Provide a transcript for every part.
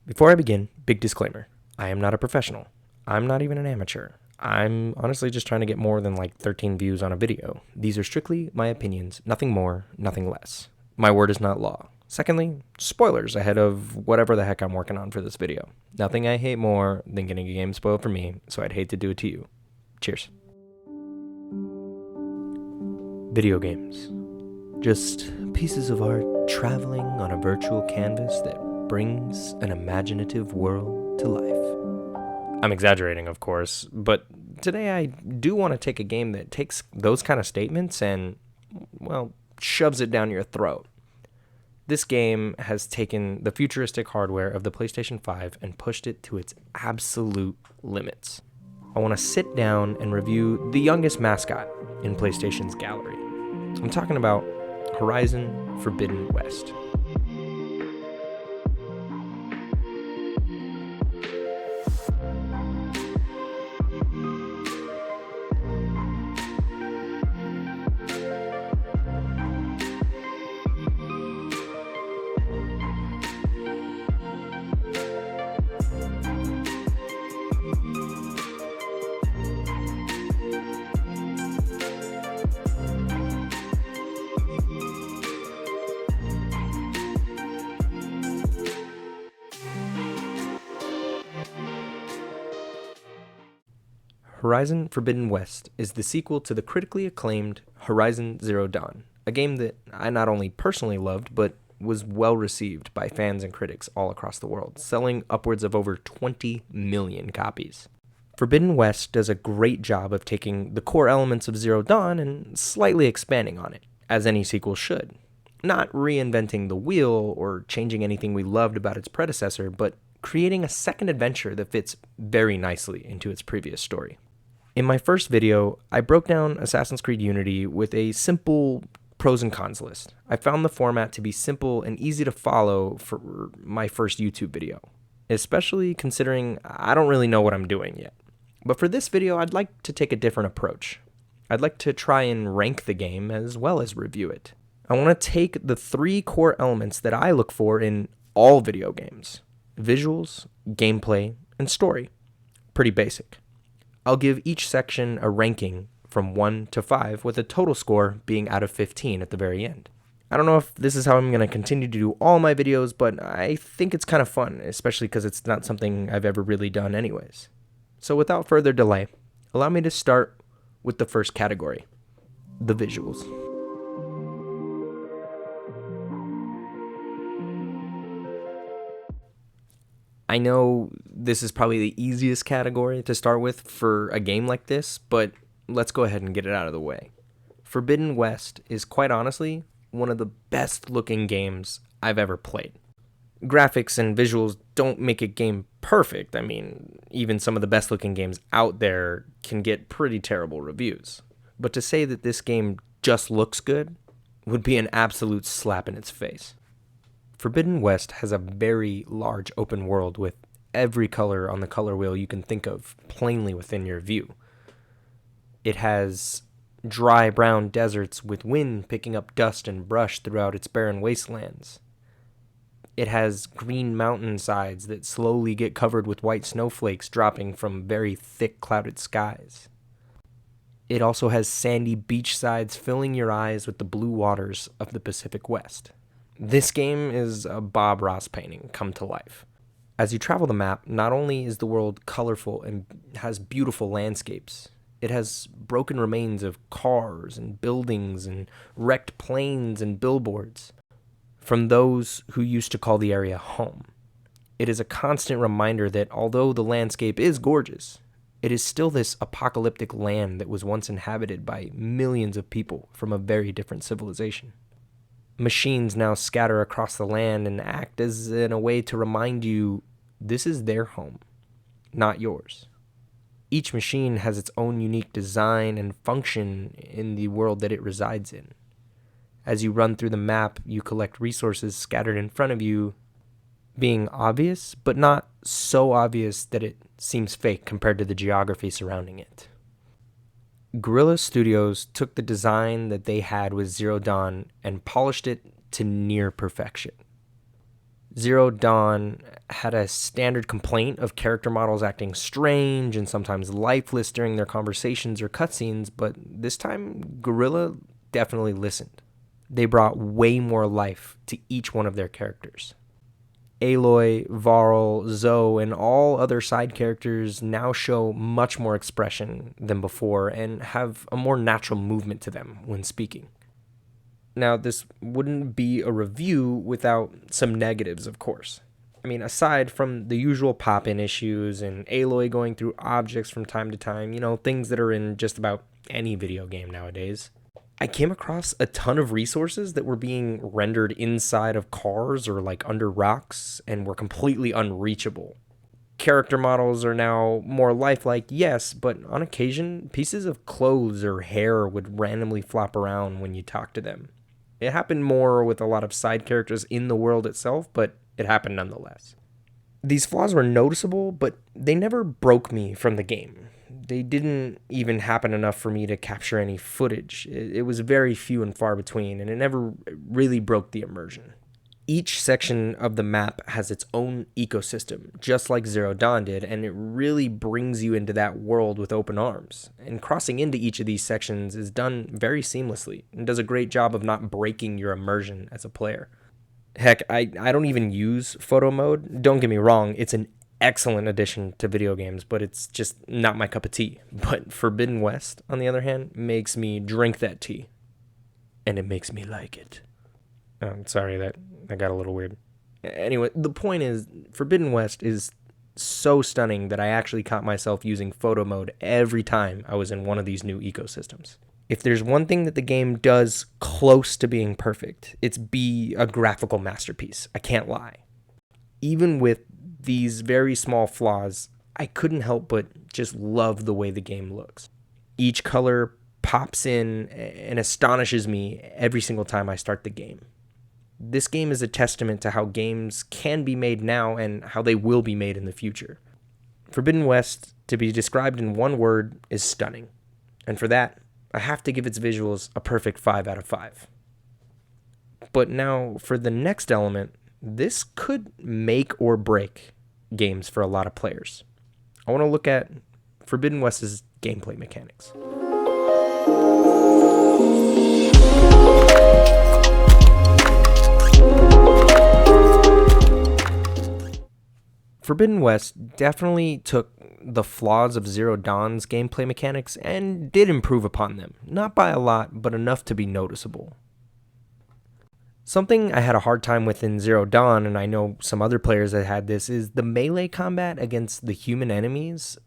Before I begin, big disclaimer. I am not a professional. I'm not even an amateur. I'm honestly just trying to get more than like 13 views on a video. These are strictly my opinions, nothing more, nothing less. My word is not law. Secondly, spoilers ahead of whatever the heck I'm working on for this video. Nothing I hate more than getting a game spoiled for me, so I'd hate to do it to you. Cheers. Video games. Just pieces of art traveling on a virtual canvas that brings an imaginative world to life. I'm exaggerating, of course, but today I do want to take a game that takes those kind of statements and, well, shoves it down your throat. This game has taken the futuristic hardware of the PlayStation 5 and pushed it to its absolute limits. I want to sit down and review the youngest mascot in PlayStation's gallery. I'm talking about Horizon Forbidden West. Horizon Forbidden West is the sequel to the critically acclaimed Horizon Zero Dawn, a game that I not only personally loved, but was well received by fans and critics all across the world, selling upwards of over 20 million copies. Forbidden West does a great job of taking the core elements of Zero Dawn and slightly expanding on it, as any sequel should. Not reinventing the wheel or changing anything we loved about its predecessor, but creating a second adventure that fits very nicely into its previous story. In my first video, I broke down Assassin's Creed Unity with a simple pros and cons list. I found the format to be simple and easy to follow for my first YouTube video, especially considering I don't really know what I'm doing yet. But for this video, I'd like to take a different approach. I'd like to try and rank the game as well as review it. I want to take the three core elements that I look for in all video games: visuals, gameplay, and story. Pretty basic. I'll give each section a ranking from 1 to 5, with a total score being out of 15 at the very end. I don't know if this is how I'm going to continue to do all my videos, but I think it's kind of fun, especially because it's not something I've ever really done anyways. So without further delay, allow me to start with the first category, the visuals. I know this is probably the easiest category to start with for a game like this, but let's go ahead and get it out of the way. Forbidden West is quite honestly one of the best looking games I've ever played. Graphics and visuals don't make a game perfect. I mean, even some of the best looking games out there can get pretty terrible reviews. But to say that this game just looks good would be an absolute slap in its face. Forbidden West has a very large open world with every color on the color wheel you can think of plainly within your view. It has dry brown deserts with wind picking up dust and brush throughout its barren wastelands. It has green mountainsides that slowly get covered with white snowflakes dropping from very thick clouded skies. It also has sandy beach sides filling your eyes with the blue waters of the Pacific West. This game is a Bob Ross painting come to life. As you travel the map, not only is the world colorful and has beautiful landscapes, it has broken remains of cars and buildings and wrecked planes and billboards from those who used to call the area home. It is a constant reminder that although the landscape is gorgeous, it is still this apocalyptic land that was once inhabited by millions of people from a very different civilization. Machines now scatter across the land and act as in a way to remind you this is their home, not yours. Each machine has its own unique design and function in the world that it resides in. As you run through the map, you collect resources scattered in front of you, being obvious, but not so obvious that it seems fake compared to the geography surrounding it. Guerrilla Studios took the design that they had with Zero Dawn and polished it to near perfection. Zero Dawn had a standard complaint of character models acting strange and sometimes lifeless during their conversations or cutscenes, but this time, Guerrilla definitely listened. They brought way more life to each one of their characters. Aloy, Varl, Zoe, and all other side characters now show much more expression than before and have a more natural movement to them when speaking. Now, this wouldn't be a review without some negatives, of course. I mean, aside from the usual pop-in issues and Aloy going through objects from time to time, things that are in just about any video game nowadays, I came across a ton of resources that were being rendered inside of cars or like under rocks and were completely unreachable. Character models are now more lifelike, yes, but on occasion, pieces of clothes or hair would randomly flop around when you talk to them. It happened more with a lot of side characters in the world itself, but it happened nonetheless. These flaws were noticeable, but they never broke me from the game. They didn't even happen enough for me to capture any footage. It was very few and far between, and it never really broke the immersion. Each section of the map has its own ecosystem, just like Zero Dawn did, and it really brings you into that world with open arms. And crossing into each of these sections is done very seamlessly and does a great job of not breaking your immersion as a player. Heck, I don't even use photo mode. Don't get me wrong, it's an excellent addition to video games, but it's just not my cup of tea. But Forbidden West, on the other hand, makes me drink that tea. And it makes me like it. Sorry, that got a little weird. Anyway, the point is, Forbidden West is so stunning that I actually caught myself using photo mode every time I was in one of these new ecosystems. If there's one thing that the game does close to being perfect, it's be a graphical masterpiece. I can't lie. Even with these very small flaws, I couldn't help but just love the way the game looks. Each color pops in and astonishes me every single time I start the game. This game is a testament to how games can be made now and how they will be made in the future. Forbidden West, to be described in one word, is stunning. And for that, I have to give its visuals a perfect 5 out of 5. But now, for the next element, this could make or break games for a lot of players. I want to look at Forbidden West's gameplay mechanics. Forbidden West definitely took the flaws of Zero Dawn's gameplay mechanics and did improve upon them. Not by a lot, but enough to be noticeable. Something I had a hard time with in Zero Dawn, and I know some other players that had this, is the melee combat against the human enemies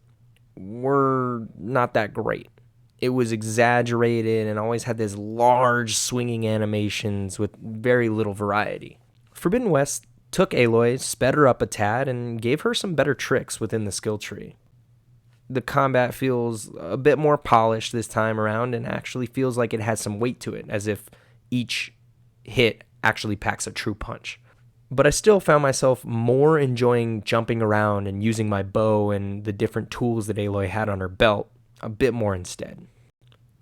were not that great. It was exaggerated and always had these large swinging animations with very little variety. Forbidden West took Aloy, sped her up a tad, and gave her some better tricks within the skill tree. The combat feels a bit more polished this time around and actually feels like it has some weight to it, as if each hit actually packs a true punch. But I still found myself more enjoying jumping around and using my bow and the different tools that Aloy had on her belt a bit more instead.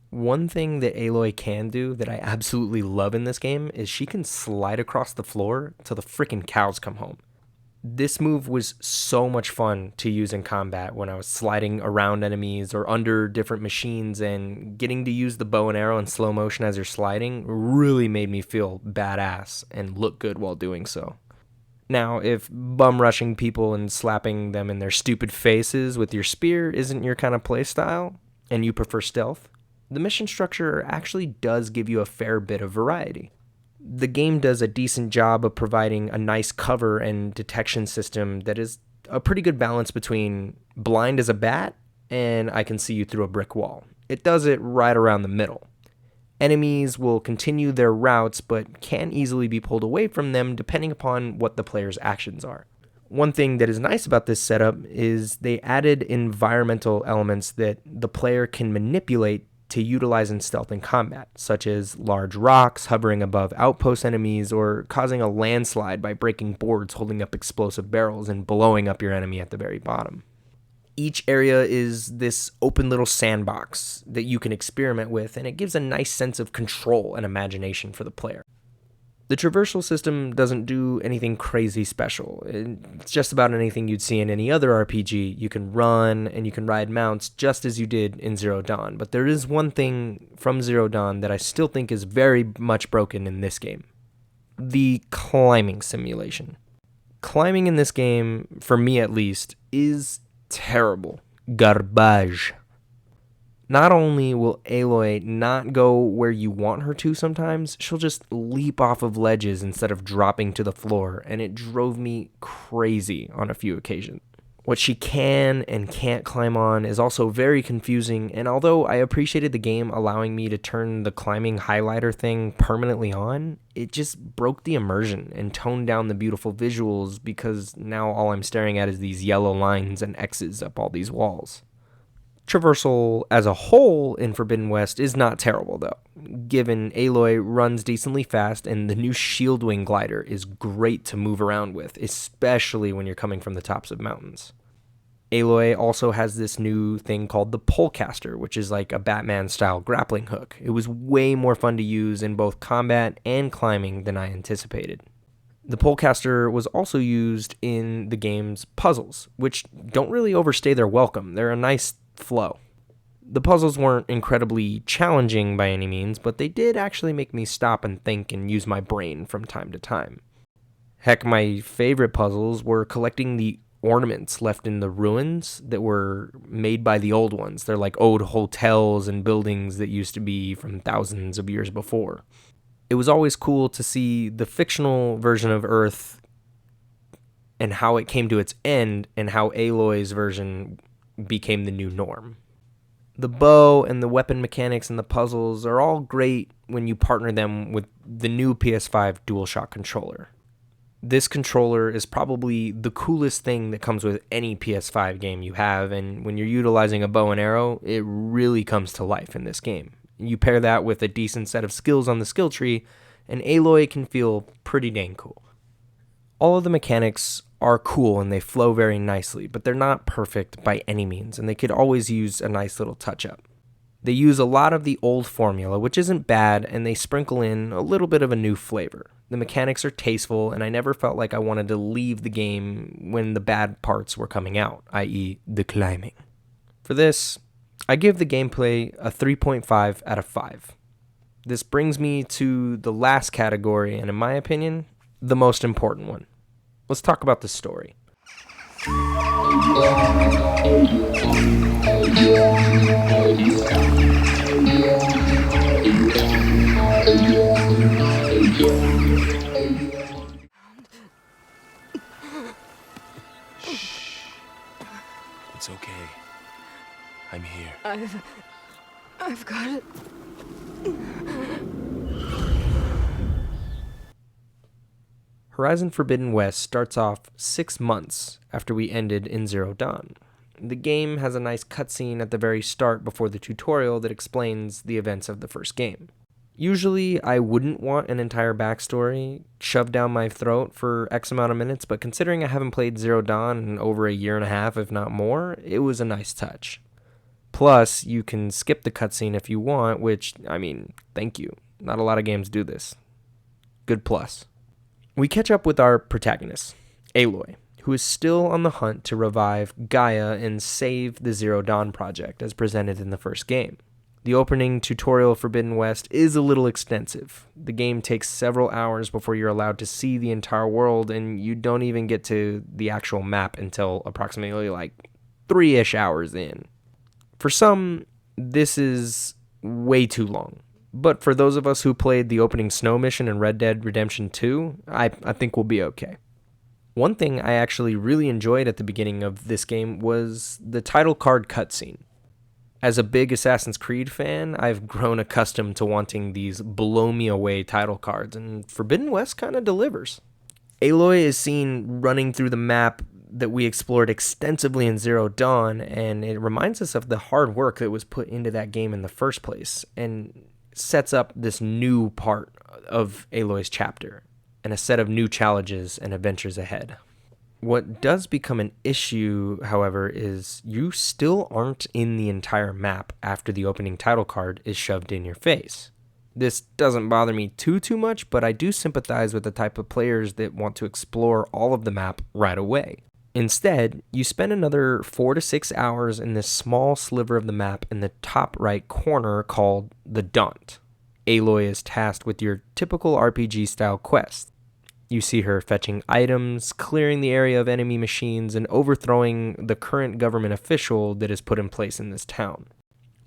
One thing that Aloy can do that I absolutely love in this game is she can slide across the floor till the freaking cows come home. This move was so much fun to use in combat when I was sliding around enemies or under different machines, and getting to use the bow and arrow in slow motion as you're sliding really made me feel badass and look good while doing so. Now, if bum rushing people and slapping them in their stupid faces with your spear isn't your kind of playstyle, and you prefer stealth, the mission structure actually does give you a fair bit of variety. The game does a decent job of providing a nice cover and detection system that is a pretty good balance between blind as a bat and I can see you through a brick wall. It does it right around the middle. Enemies will continue their routes but can easily be pulled away from them depending upon what the player's actions are. One thing that is nice about this setup is they added environmental elements that the player can manipulate to utilize in stealth and combat, such as large rocks hovering above outpost enemies or causing a landslide by breaking boards holding up explosive barrels and blowing up your enemy at the very bottom. Each area is this open little sandbox that you can experiment with, and it gives a nice sense of control and imagination for the player. The traversal system doesn't do anything crazy special. It's just about anything you'd see in any other RPG. You can run and you can ride mounts just as you did in Zero Dawn. But there is one thing from Zero Dawn that I still think is very much broken in this game. The climbing simulation. Climbing in this game, for me at least, is terrible. Garbage. Not only will Aloy not go where you want her to sometimes, she'll just leap off of ledges instead of dropping to the floor, and it drove me crazy on a few occasions. What she can and can't climb on is also very confusing, and although I appreciated the game allowing me to turn the climbing highlighter thing permanently on, it just broke the immersion and toned down the beautiful visuals because now all I'm staring at is these yellow lines and X's up all these walls. Traversal as a whole in Forbidden West is not terrible though, given Aloy runs decently fast and the new Shieldwing glider is great to move around with, especially when you're coming from the tops of mountains. Aloy also has this new thing called the Polecaster, which is like a Batman-style grappling hook. It was way more fun to use in both combat and climbing than I anticipated. The Polecaster was also used in the game's puzzles, which don't really overstay their welcome. They're a nice flow. The puzzles weren't incredibly challenging by any means, but they did actually make me stop and think and use my brain from time to time. Heck, my favorite puzzles were collecting the ornaments left in the ruins that were made by the old ones. They're like old hotels and buildings that used to be from thousands of years before. It was always cool to see the fictional version of Earth and how it came to its end and how Aloy's version became the new norm. The bow and the weapon mechanics and the puzzles are all great when you partner them with the new PS5 DualShock controller. This controller is probably the coolest thing that comes with any PS5 game you have, and when you're utilizing a bow and arrow, it really comes to life in this game. You pair that with a decent set of skills on the skill tree, and Aloy can feel pretty dang cool. All of the mechanics are cool and they flow very nicely, but they're not perfect by any means, and they could always use a nice little touch-up. They use a lot of the old formula, which isn't bad, and they sprinkle in a little bit of a new flavor. The mechanics are tasteful, and I never felt like I wanted to leave the game when the bad parts were coming out, i.e. the climbing. For this, I give the gameplay a 3.5 out of 5. This brings me to the last category, and in my opinion, the most important one. Let's talk about the story. It's okay. I'm here. I've got it. Horizon Forbidden West starts off 6 months after we ended in Zero Dawn. The game has a nice cutscene at the very start before the tutorial that explains the events of the first game. Usually, I wouldn't want an entire backstory shoved down my throat for X amount of minutes, but considering I haven't played Zero Dawn in over a year and a half, if not more, it was a nice touch. Plus, you can skip the cutscene if you want, which, thank you. Not a lot of games do this. Good plus. We catch up with our protagonist, Aloy, who is still on the hunt to revive Gaia and save the Zero Dawn project as presented in the first game. The opening tutorial of Forbidden West is a little extensive. The game takes several hours before you're allowed to see the entire world, and you don't even get to the actual map until approximately 3-ish hours in. For some, this is way too long. But for those of us who played the opening snow mission in Red Dead Redemption 2, I think we'll be okay. One thing I actually really enjoyed at the beginning of this game was the title card cutscene. As a big Assassin's Creed fan, I've grown accustomed to wanting these blow-me-away title cards, and Forbidden West kind of delivers. Aloy is seen running through the map that we explored extensively in Zero Dawn, and it reminds us of the hard work that was put into that game in the first place, and sets up this new part of Aloy's chapter, and a set of new challenges and adventures ahead. What does become an issue, however, is you still aren't in the entire map after the opening title card is shoved in your face. This doesn't bother me too much, but I do sympathize with the type of players that want to explore all of the map right away. Instead, you spend another 4 to 6 hours in this small sliver of the map in the top right corner called the Daunt. Aloy is tasked with your typical RPG style quest. You see her fetching items, clearing the area of enemy machines, and overthrowing the current government official that is put in place in this town.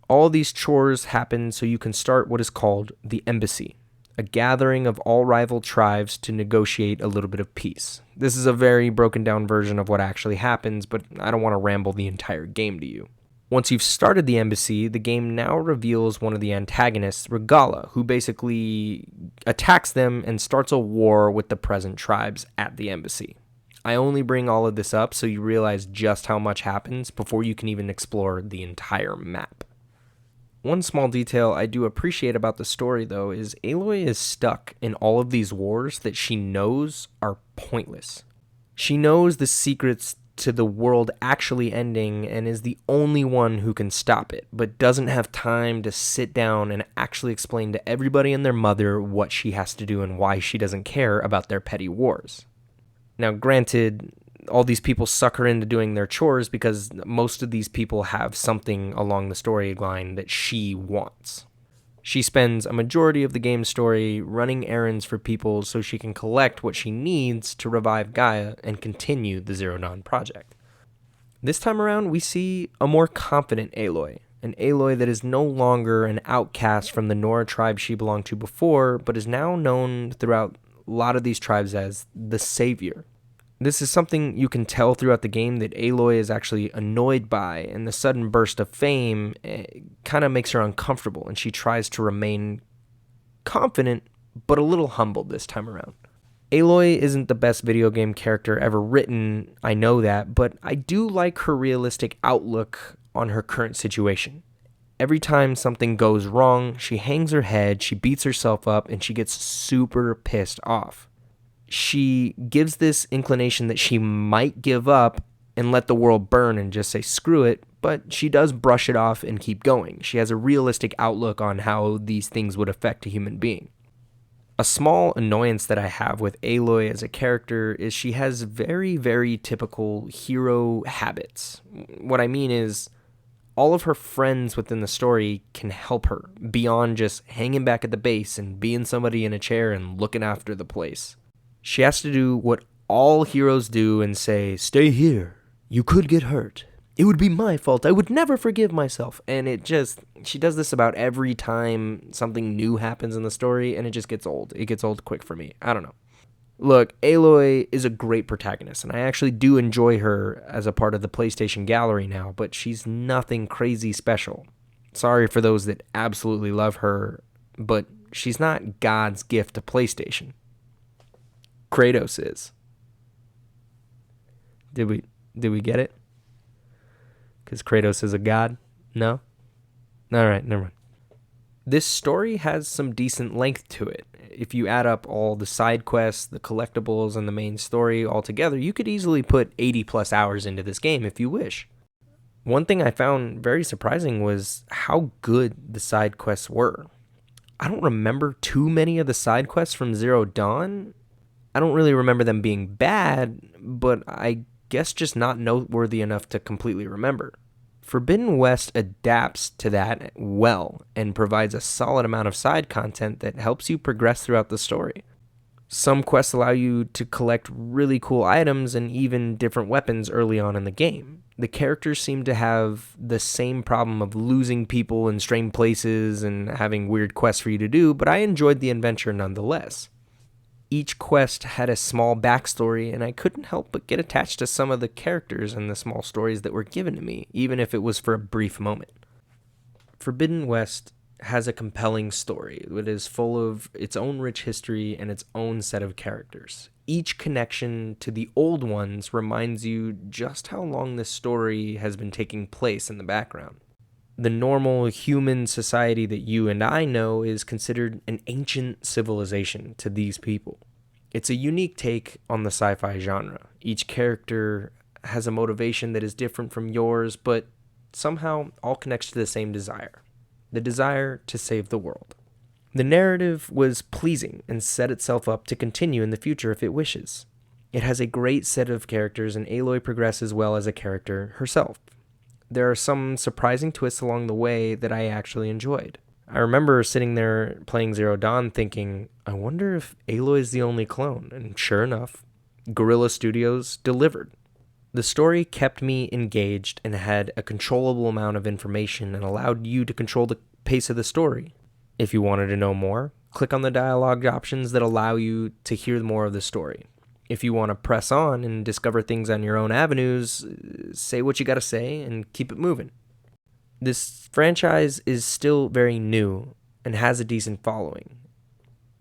All these chores happen so you can start what is called the Embassy, a gathering of all rival tribes to negotiate a little bit of peace. This is a very broken down version of what actually happens, but I don't want to ramble the entire game to you. Once you've started the embassy, the game now reveals one of the antagonists, Regala, who basically attacks them and starts a war with the present tribes at the embassy. I only bring all of this up so you realize just how much happens before you can even explore the entire map. One small detail I do appreciate about the story, though, is Aloy is stuck in all of these wars that she knows are pointless. She knows the secrets to the world actually ending and is the only one who can stop it, but doesn't have time to sit down and actually explain to everybody and their mother what she has to do and why she doesn't care about their petty wars. Now, granted, all these people suck her into doing their chores because most of these people have something along the storyline that she wants. She spends a majority of the game's story running errands for people so she can collect what she needs to revive Gaia and continue the Zero Dawn project. This time around, we see a more confident Aloy, an Aloy that is no longer an outcast from the Nora tribe she belonged to before, but is now known throughout a lot of these tribes as the Savior. This is something you can tell throughout the game that Aloy is actually annoyed by, and the sudden burst of fame kind of makes her uncomfortable, and she tries to remain confident, but a little humbled this time around. Aloy isn't the best video game character ever written, I know that, but I do like her realistic outlook on her current situation. Every time something goes wrong, she hangs her head, she beats herself up, and she gets super pissed off. She gives this inclination that she might give up and let the world burn and just say screw it, but she does brush it off and keep going. She has a realistic outlook on how these things would affect a human being. A small annoyance that I have with Aloy as a character is she has very typical hero habits. What I mean is, all of her friends within the story can help her, beyond just hanging back at the base and being somebody in a chair and looking after the place. She has to do what all heroes do and say, stay here, you could get hurt. It would be my fault, I would never forgive myself. And she does this about every time something new happens in the story, and it just gets old. It gets old quick for me. I don't know. Look, Aloy is a great protagonist, and I actually do enjoy her as a part of the PlayStation gallery now, but she's nothing crazy special. Sorry for those that absolutely love her, but she's not God's gift to PlayStation. Kratos is. Did we get it? Because Kratos is a god? No? Alright, never mind. This story has some decent length to it. If you add up all the side quests, the collectibles, and the main story all together, you could easily put 80 plus hours into this game if you wish. One thing I found very surprising was how good the side quests were. I don't remember too many of the side quests from Zero Dawn. I don't really remember them being bad, but I guess just not noteworthy enough to completely remember. Forbidden West adapts to that well and provides a solid amount of side content that helps you progress throughout the story. Some quests allow you to collect really cool items and even different weapons early on in the game. The characters seem to have the same problem of losing people in strange places and having weird quests for you to do, but I enjoyed the adventure nonetheless. Each quest had a small backstory, and I couldn't help but get attached to some of the characters and the small stories that were given to me, even if it was for a brief moment. Forbidden West has a compelling story that is full of its own rich history and its own set of characters. Each connection to the old ones reminds you just how long this story has been taking place in the background. The normal human society that you and I know is considered an ancient civilization to these people. It's a unique take on the sci-fi genre. Each character has a motivation that is different from yours, but somehow all connects to the same desire. The desire to save the world. The narrative was pleasing and set itself up to continue in the future if it wishes. It has a great set of characters, and Aloy progresses well as a character herself. There are some surprising twists along the way that I actually enjoyed. I remember sitting there playing Zero Dawn thinking, I wonder if Aloy is the only clone, and sure enough, Guerrilla Studios delivered. The story kept me engaged and had a controllable amount of information and allowed you to control the pace of the story. If you wanted to know more, click on the dialogue options that allow you to hear more of the story. If you want to press on and discover things on your own avenues, say what you got to say and keep it moving. This franchise is still very new and has a decent following.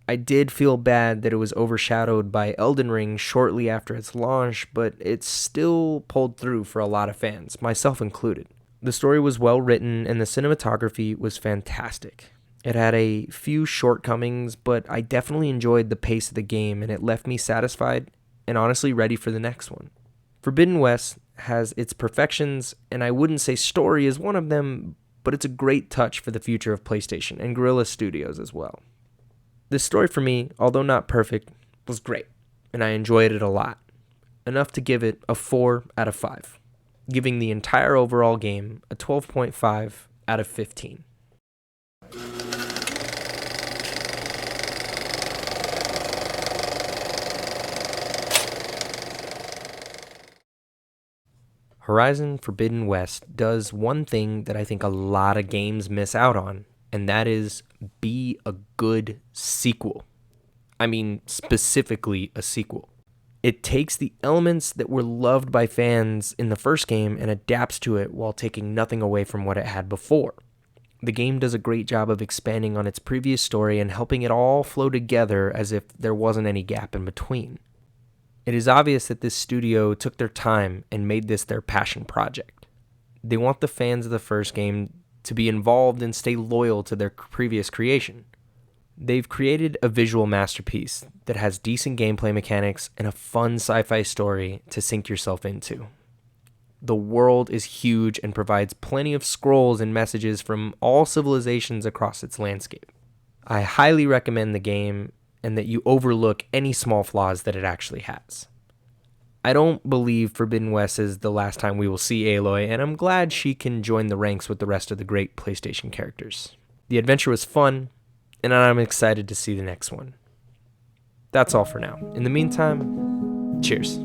I did feel bad that it was overshadowed by Elden Ring shortly after its launch, but it still pulled through for a lot of fans, myself included. The story was well written and the cinematography was fantastic. It had a few shortcomings, but I definitely enjoyed the pace of the game and it left me satisfied and honestly ready for the next one. Forbidden West has its perfections, and I wouldn't say story is one of them, but it's a great touch for the future of PlayStation and Guerrilla Studios as well. This story for me, although not perfect, was great, and I enjoyed it a lot. Enough to give it a 4 out of 5, giving the entire overall game a 12.5 out of 15. Horizon Forbidden West does one thing that I think a lot of games miss out on, and that is be a good sequel. I mean, specifically a sequel. It takes the elements that were loved by fans in the first game and adapts to it while taking nothing away from what it had before. The game does a great job of expanding on its previous story and helping it all flow together as if there wasn't any gap in between. It is obvious that this studio took their time and made this their passion project. They want the fans of the first game to be involved and stay loyal to their previous creation. They've created a visual masterpiece that has decent gameplay mechanics and a fun sci-fi story to sink yourself into. The world is huge and provides plenty of scrolls and messages from all civilizations across its landscape. I highly recommend the game and that you overlook any small flaws that it actually has. I don't believe Forbidden West is the last time we will see Aloy, and I'm glad she can join the ranks with the rest of the great PlayStation characters. The adventure was fun, and I'm excited to see the next one. That's all for now. In the meantime, cheers.